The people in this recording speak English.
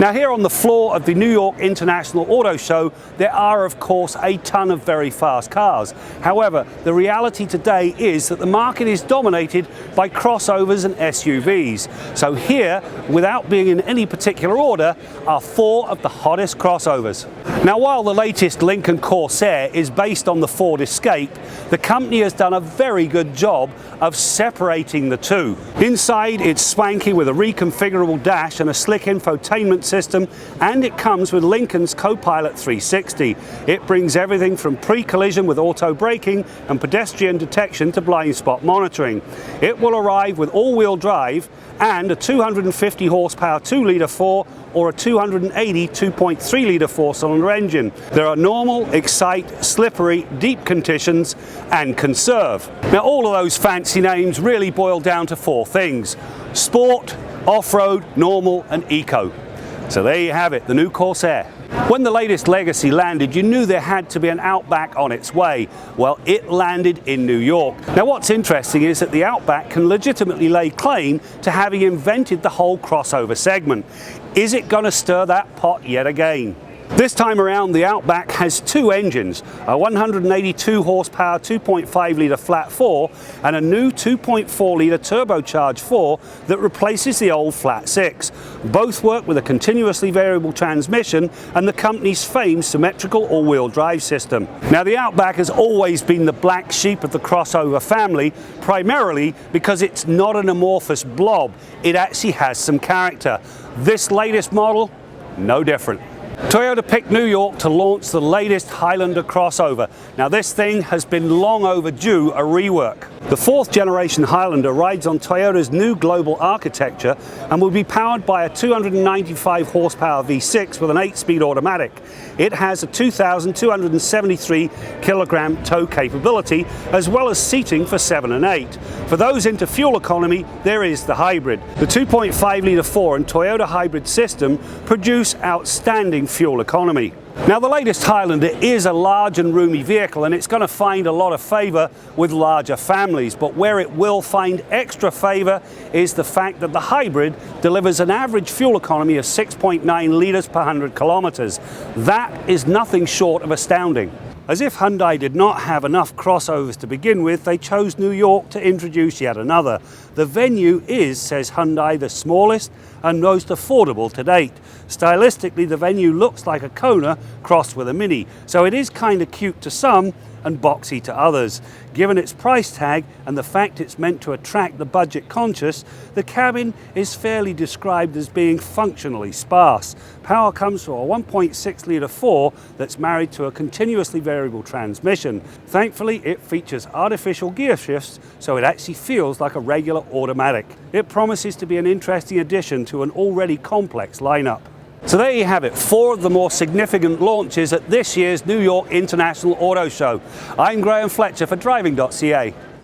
Now here on the floor of the New York International Auto Show, there are of course a ton of very fast cars. However, the reality today is that the market is dominated by crossovers and SUVs. So here, without being in any particular order, are 4 of the hottest crossovers. Now while the latest Lincoln Corsair is based on the Ford Escape, the company has done a very good job of separating the two. Inside it's swanky with a reconfigurable dash and a slick infotainment system, and it comes with Lincoln's Co-Pilot 360. It brings everything from pre-collision with auto braking and pedestrian detection to blind spot monitoring. It will arrive with all-wheel drive and a 250 horsepower 2-litre 4 or a 280 2.3-litre 4-cylinder engine. There are normal, excite, slippery, deep conditions and conserve. Now all of those fancy names really boil down to 4 things: sport, off-road, normal and eco. So there you have it, the new Corsair. When the latest Legacy landed, you knew there had to be an Outback on its way. Well, it landed in New York. Now what's interesting is that the Outback can legitimately lay claim to having invented the whole crossover segment. Is it going to stir that pot yet again? This time around, the Outback has 2 engines, a 182 horsepower 2.5-litre flat 4 and a new 2.4-litre turbocharged 4 that replaces the old flat 6. Both work with a continuously variable transmission and the company's famed symmetrical all-wheel drive system. Now the Outback has always been the black sheep of the crossover family, primarily because it's not an amorphous blob. It actually has some character. This latest model, no different. Toyota picked New York to launch the latest Highlander crossover. Now this thing has been long overdue a rework. The 4th generation Highlander rides on Toyota's new global architecture and will be powered by a 295 horsepower V6 with an 8-speed automatic. It has a 2,273 kilogram tow capability as well as seating for 7 and 8. For those into fuel economy, there is the hybrid. The 2.5-litre 4 and Toyota hybrid system produce outstanding fuel economy. Now the latest Highlander is a large and roomy vehicle, and it's going to find a lot of favour with larger families, but where it will find extra favour is the fact that the hybrid delivers an average fuel economy of 6.9 litres per 100 kilometres. That is nothing short of astounding. As if Hyundai did not have enough crossovers to begin with, they chose New York to introduce yet another. The Venue is, says Hyundai, the smallest and most affordable to date. Stylistically, the Venue looks like a Kona crossed with a Mini, so it is kind of cute to some and boxy to others. Given its price tag and the fact it's meant to attract the budget conscious, the cabin is fairly described as being functionally sparse. Power comes from a 1.6-litre 4 that's married to a continuously variable transmission. Thankfully, it features artificial gear shifts, so it actually feels like a regular automatic. It promises to be an interesting addition to an already complex lineup. So there you have it, 4 of the more significant launches at this year's New York International Auto Show. I'm Graham Fletcher for Driving.ca.